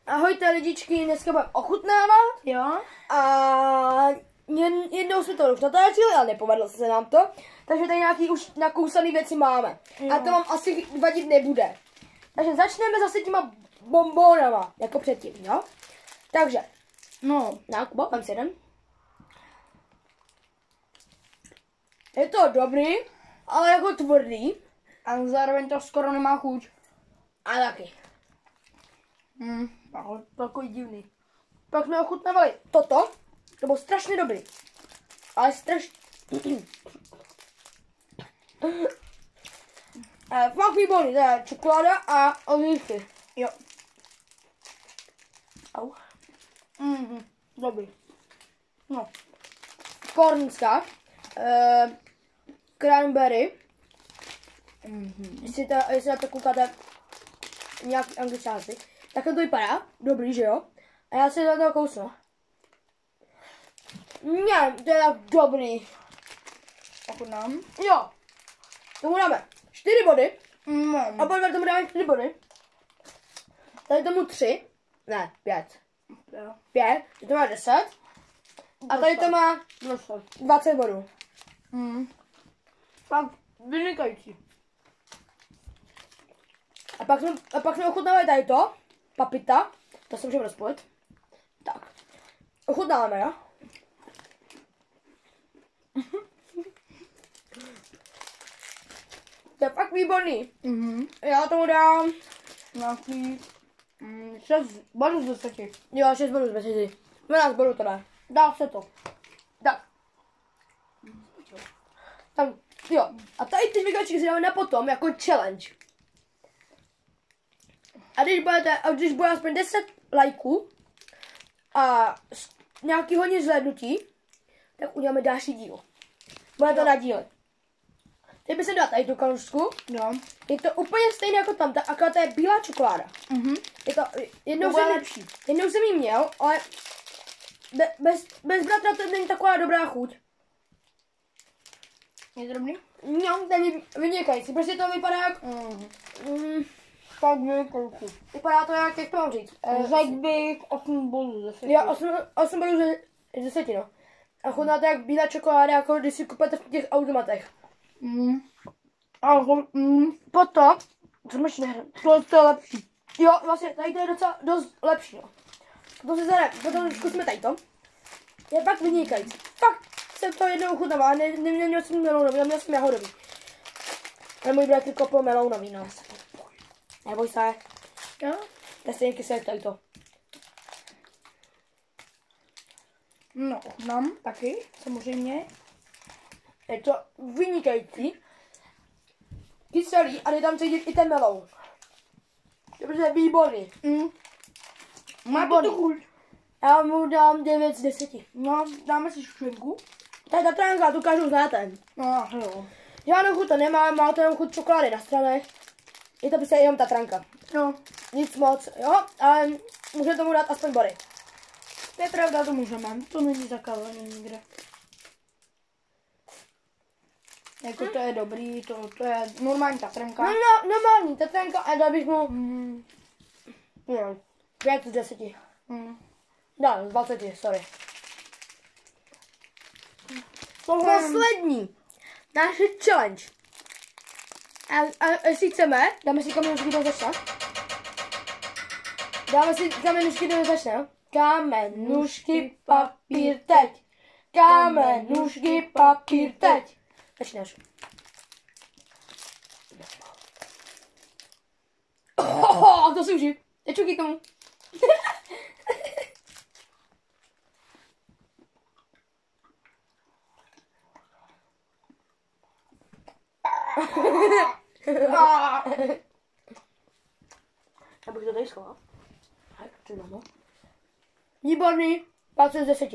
Ahojte lidičky, dneska budeme ochutnávat. Jo. A jednou jsme to už natáčeli, ale nepovedlo se nám to. Takže tady nějaký už nakousaný věci máme. Jo. A to vám asi vadit nebude. Takže začneme zase těma bombónama, jako předtím, jo? Takže, No. na Kubo, mám si jeden. Je to dobrý, ale jako tvrdý. A zároveň to skoro nemá chuť. A taky. Ale takový divný. Pak jsme ochutnávali toto. To bylo strašně dobrý. Ale strašně... Fakt výborný, to je čokoláda a olívky. Jo. Au. Dobrý. No. Cornstarch. Cranberry. Jestli na to koukáte nějaký angličáci. Takhle to vypadá. Dobrý, že jo? A já si na to kousnu. Ne, to je tak dobrý. Ochutnám. Jo. Tomu dáme 4 body. A podle tomu dáme 4 body. Tady tomu 3. Ne, 5. 5. To má 10. A tady to má 20 bodů. Tak vynikající. A pak jsme ochutnávali tady to. Papita. To se můžeme rozpojit. Tak. Ochutnáme, jo? To je fakt výborný. Já tomu dám Nějaký 6 bodů z 10. Jo, 6 bodů z 10. 12 bodů to dá. Dá se to. Tak. Tam, jo. A tady ty vykačky si dáme na potom jako challenge. A když bude aspoň 10 lajků a nějaký hodně zhlédnutí, tak uděláme další díl. Bude to na díle. Teď bych se dala tady tu kalušku. Jo. Je to úplně stejné jako tam, akorát to je bílá čokoláda. Je to, jednou jsem jí měl, ale bez bratra to není taková dobrá chuť. Je to dobrý? No, to je vynikající, prostě to vypadá jak... Tak vynikající. Vypadá to jak to mám říct. Řekl bych 8 bodů z 10. Jo, 8 bodů z 10, no. A chutná to jak bílá čokoláda, jako když si kupujete v těch automatech. Potom, co máš nehrát? To je lepší. Jo, vlastně, tady to je docela dost lepší, no. Potom zkusíme tady to. Je fakt vynikající. Fakt jsem to jednou ochutnával, neměl jsem melounový, měl jsem jahodový. Ale můj bratr kopl melounový, no. Neboj se. Jo? To je stejně kyselé tady to. No, ochutnám taky, samozřejmě. Je to vynikající. Kyselý a je tam cítit i ten meloun. To je výborný. Má to tu chuť. Já mu dám 9 z 10. No, dáme si štěnku. To je tatránka, tu každou znáte. No, jo. Žádnou chuť to nemá, má to jenom chuť čokolády na stranách. Je to prostě jenom tatranka. No, Nic moc, jo, ale můžeme tomu dát aspoň body. to je pravda, to můžeme. To není zakázané nikde. Jako to je dobrý, to je normální tatranka. No, normální tatranka a dal bych mu 5 z 10. No, z 20, sorry. Poslední. Náš challenge. A jestli chceme, dáme si kamenušky do začne. Dáme si kamenušky do začne. Kamenušky, papír, teď. Kamenušky, papír, teď. Začneš. To si užij. Nečuky k tomu. Abych to tady schoval. Výborný. 20 z 10.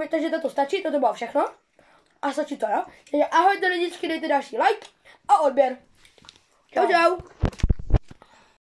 Takže toto stačí, toto bylo všechno. A stačí to, jo? Takže ahojte lidičky, dejte další like a odběr. Čau, čau.